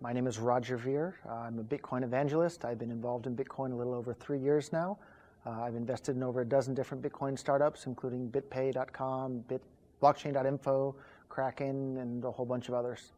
My name is Roger Veer. I'm a Bitcoin evangelist. I've been involved in Bitcoin a little over 3 years now. I've invested in over a dozen different Bitcoin startups, including BitPay.com, blockchain.info, Kraken, and a whole bunch of others.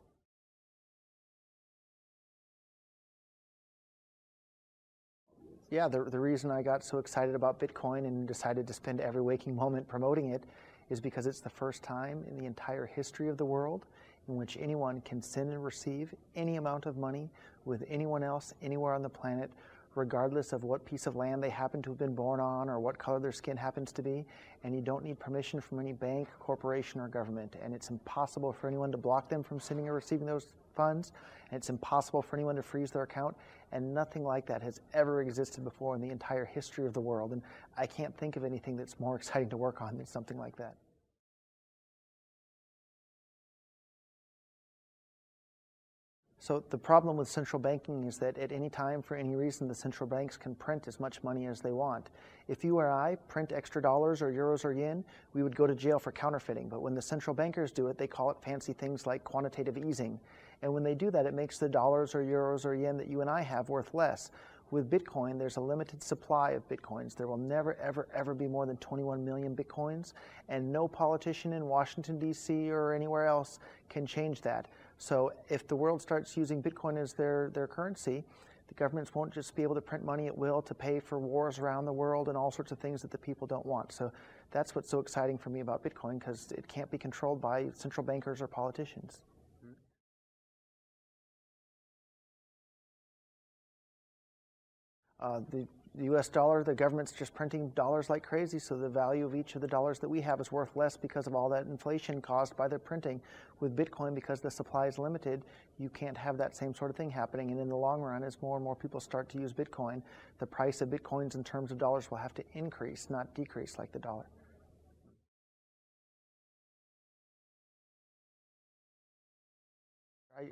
Yeah, the reason I got so excited about Bitcoin and decided to spend every waking moment promoting it is because it's the first time in the entire history of the world in which anyone can send and receive any amount of money with anyone else anywhere on the planet, regardless of what piece of land they happen to have been born on or what color their skin happens to be, and you don't need permission from any bank, corporation, or government, and it's impossible for anyone to block them from sending or receiving those funds, and it's impossible for anyone to freeze their account, and nothing like that has ever existed before in the entire history of the world, and I can't think of anything that's more exciting to work on than something like that. So the problem with central banking is that at any time, for any reason, the central banks can print as much money as they want. If you or I print extra dollars or euros or yen, we would go to jail for counterfeiting. But when the central bankers do it, they call it fancy things like quantitative easing. And when they do that, it makes the dollars or euros or yen that you and I have worth less. With Bitcoin, there's a limited supply of Bitcoins. There will never, ever, ever be more than 21 million Bitcoins, and no politician in Washington, D.C. or anywhere else can change that. So if the world starts using Bitcoin as their currency, the governments won't just be able to print money at will to pay for wars around the world and all sorts of things that the people don't want. So that's what's so exciting for me about Bitcoin, because it can't be controlled by central bankers or politicians. The US dollar, the government's just printing dollars like crazy, so the value of each of the dollars that we have is worth less because of all that inflation caused by the printing. With Bitcoin, because the supply is limited, you can't have that same sort of thing happening. And in the long run, as more and more people start to use Bitcoin, the price of Bitcoins in terms of dollars will have to increase, not decrease like the dollar.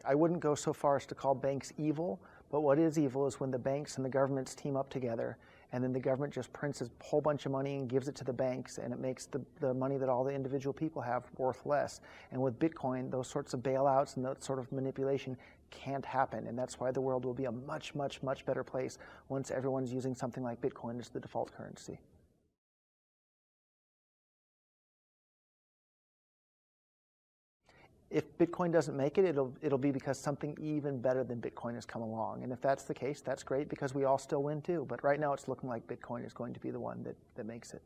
I wouldn't go so far as to call banks evil, but what is evil is when the banks and the governments team up together, and then the government just prints a whole bunch of money and gives it to the banks, and it makes the money that all the individual people have worth less. And with Bitcoin, those sorts of bailouts and that sort of manipulation can't happen, and that's why the world will be a much, much, much better place once everyone's using something like Bitcoin as the default currency. If Bitcoin doesn't make it, it'll be because something even better than Bitcoin has come along. And if that's the case, that's great, because we all still win too. But right now it's looking like Bitcoin is going to be the one that makes it.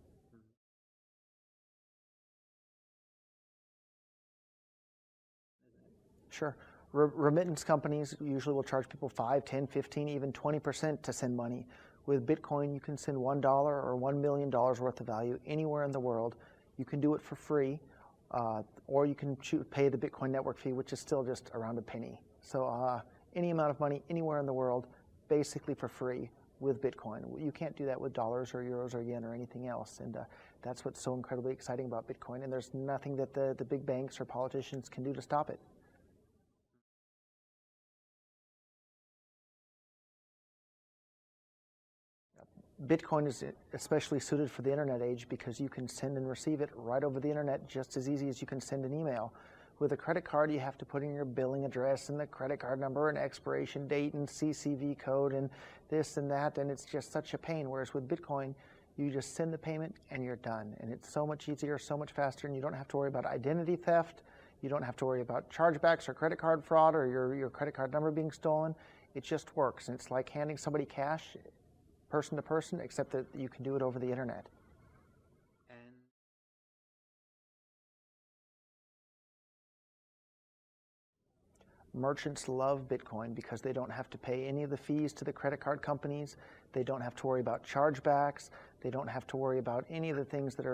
Sure. Remittance companies usually will charge people 5, 10, 15, even 20% to send money. With Bitcoin, you can send $1 or $1 million worth of value anywhere in the world. You can do it for free. Or you can pay the Bitcoin network fee, which is still just around a penny. So any amount of money anywhere in the world, basically for free with Bitcoin. You can't do that with dollars or euros or yen or anything else. And that's what's so incredibly exciting about Bitcoin. And there's nothing that the big banks or politicians can do to stop it. Bitcoin is especially suited for the internet age because you can send and receive it right over the internet just as easy as you can send an email. With a credit card, you have to put in your billing address and the credit card number and expiration date and CCV code and this and that, and it's just such a pain. Whereas with Bitcoin, you just send the payment and you're done. And it's so much easier, so much faster, and you don't have to worry about identity theft. You don't have to worry about chargebacks or credit card fraud or your credit card number being stolen. It just works. And it's like handing somebody cash, person to person, except that you can do it over the internet. Merchants love Bitcoin because they don't have to pay any of the fees to the credit card companies. They don't have to worry about chargebacks. They don't have to worry about any of the things that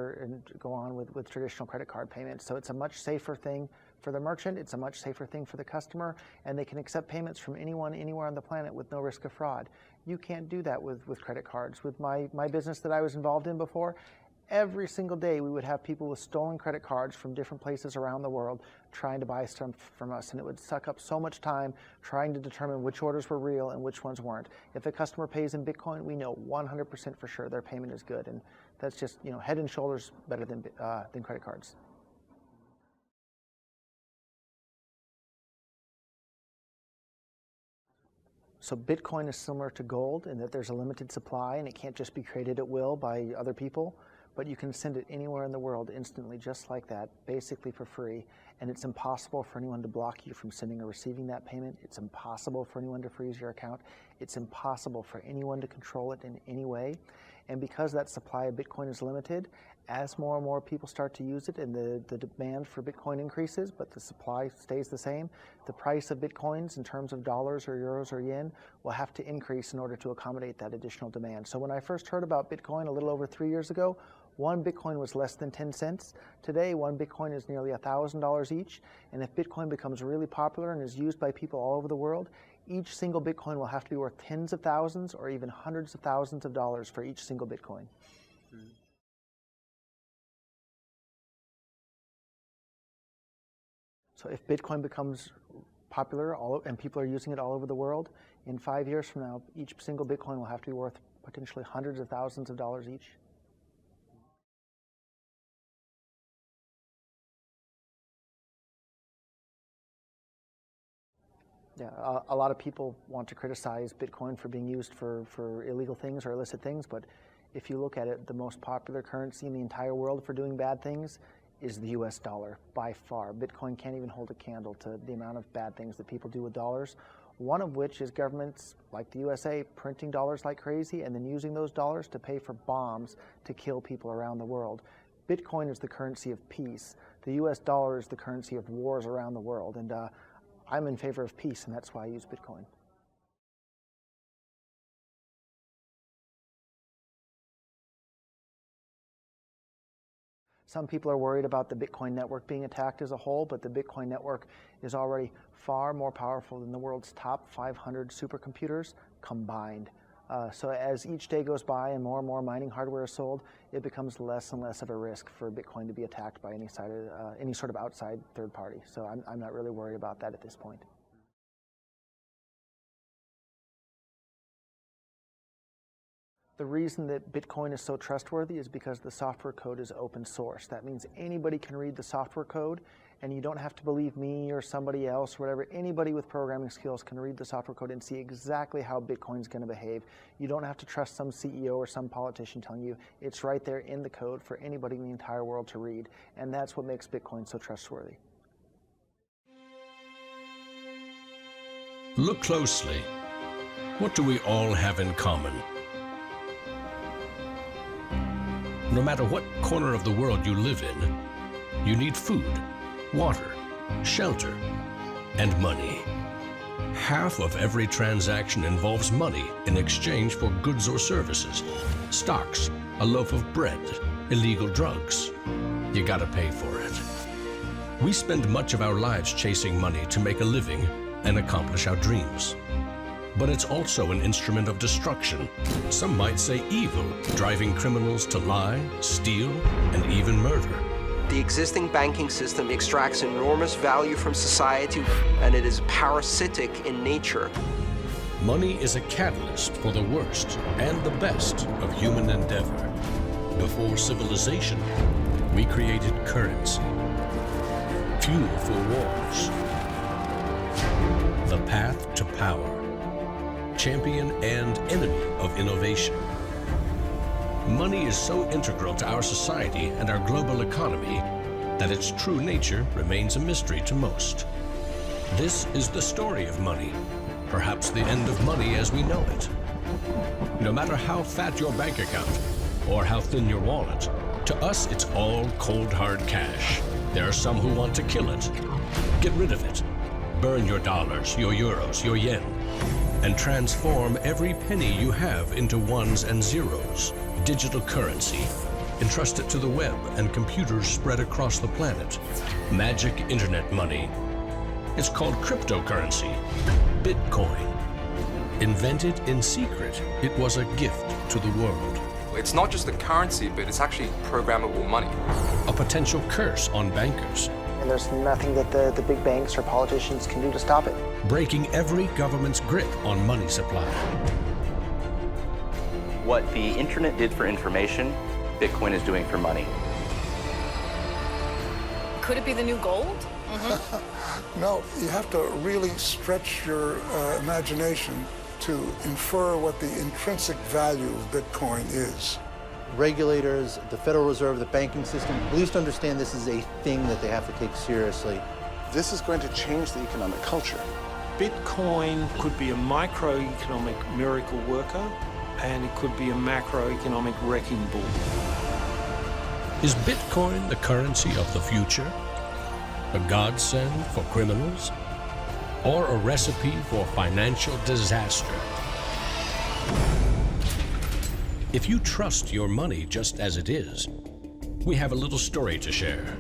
go on with traditional credit card payments. So it's a much safer thing for the merchant. It's a much safer thing for the customer, and they can accept payments from anyone, anywhere on the planet with no risk of fraud. You can't do that with credit cards. With my business that I was involved in before, every single day we would have people with stolen credit cards from different places around the world trying to buy stuff from us, and it would suck up so much time trying to determine which orders were real and which ones weren't. If a customer pays in Bitcoin, we know 100% for sure their payment is good, and that's just, head and shoulders better than credit cards. So Bitcoin is similar to gold in that there's a limited supply and it can't just be created at will by other people, but you can send it anywhere in the world instantly just like that, basically for free. And it's impossible for anyone to block you from sending or receiving that payment. It's impossible for anyone to freeze your account. It's impossible for anyone to control it in any way. And because that supply of Bitcoin is limited, as more and more people start to use it and the demand for Bitcoin increases, but the supply stays the same, the price of Bitcoins in terms of dollars or euros or yen will have to increase in order to accommodate that additional demand. So when I first heard about Bitcoin a little over 3 years ago, one Bitcoin was less than 10 cents. Today, one Bitcoin is nearly $1,000 each. And if Bitcoin becomes really popular and is used by people all over the world, each single Bitcoin will have to be worth tens of thousands or even hundreds of thousands of dollars for each single Bitcoin. So if Bitcoin becomes popular and people are using it all over the world, in 5 years from now, each single Bitcoin will have to be worth potentially hundreds of thousands of dollars each. Yeah, a lot of people want to criticize Bitcoin for being used for illegal things or illicit things, but if you look at it, the most popular currency in the entire world for doing bad things is the US dollar, by far. Bitcoin can't even hold a candle to the amount of bad things that people do with dollars, one of which is governments like the USA printing dollars like crazy and then using those dollars to pay for bombs to kill people around the world. Bitcoin is the currency of peace. The US dollar is the currency of wars around the world, and I'm in favor of peace, and that's why I use Bitcoin. Some people are worried about the Bitcoin network being attacked as a whole, but the Bitcoin network is already far more powerful than the world's top 500 supercomputers combined. So as each day goes by and more mining hardware is sold, it becomes less and less of a risk for Bitcoin to be attacked by any sort of outside third party. So I'm not really worried about that at this point. The reason that Bitcoin is so trustworthy is because the software code is open source. That means anybody can read the software code, and you don't have to believe me or somebody else or whatever. Anybody with programming skills can read the software code and see exactly how Bitcoin's going to behave. You don't have to trust some CEO or some politician telling you. It's right there in the code for anybody in the entire world to read, and that's what makes Bitcoin so trustworthy. Look closely. What do we all have in common? No matter what corner of the world you live in, you need food, water, shelter, and money. Half of every transaction involves money in exchange for goods or services, stocks, a loaf of bread, illegal drugs. You gotta pay for it. We spend much of our lives chasing money to make a living and accomplish our dreams. But it's also an instrument of destruction. Some might say evil, driving criminals to lie, steal, and even murder. The existing banking system extracts enormous value from society, and it is parasitic in nature. Money is a catalyst for the worst and the best of human endeavor. Before civilization, we created currency, fuel for wars, the path to power, champion and enemy of innovation. Money is so integral to our society and our global economy that its true nature remains a mystery to most. This is the story of money, perhaps the end of money as we know it. No matter how fat your bank account or how thin your wallet, to us it's all cold hard cash. There are some who want to kill it. Get rid of it. Burn your dollars, your euros, your yen, and transform every penny you have into ones and zeros, digital currency. Entrust it to the web and computers spread across the planet. Magic internet money. It's called cryptocurrency, Bitcoin. Invented in secret, it was a gift to the world. It's not just a currency, but it's actually programmable money. A potential curse on bankers. And there's nothing that the big banks or politicians can do to stop it. Breaking every government's grip on money supply. What the internet did for information, Bitcoin is doing for money. Could it be the new gold? No, you have to really stretch your imagination to infer what the intrinsic value of Bitcoin is. Regulators, the Federal Reserve, the banking system, at least understand this is a thing that they have to take seriously. This is going to change the economic culture. Bitcoin could be a microeconomic miracle worker, and it could be a macroeconomic wrecking ball. Is Bitcoin the currency of the future? A godsend for criminals? Or a recipe for financial disaster? If you trust your money just as it is, we have a little story to share.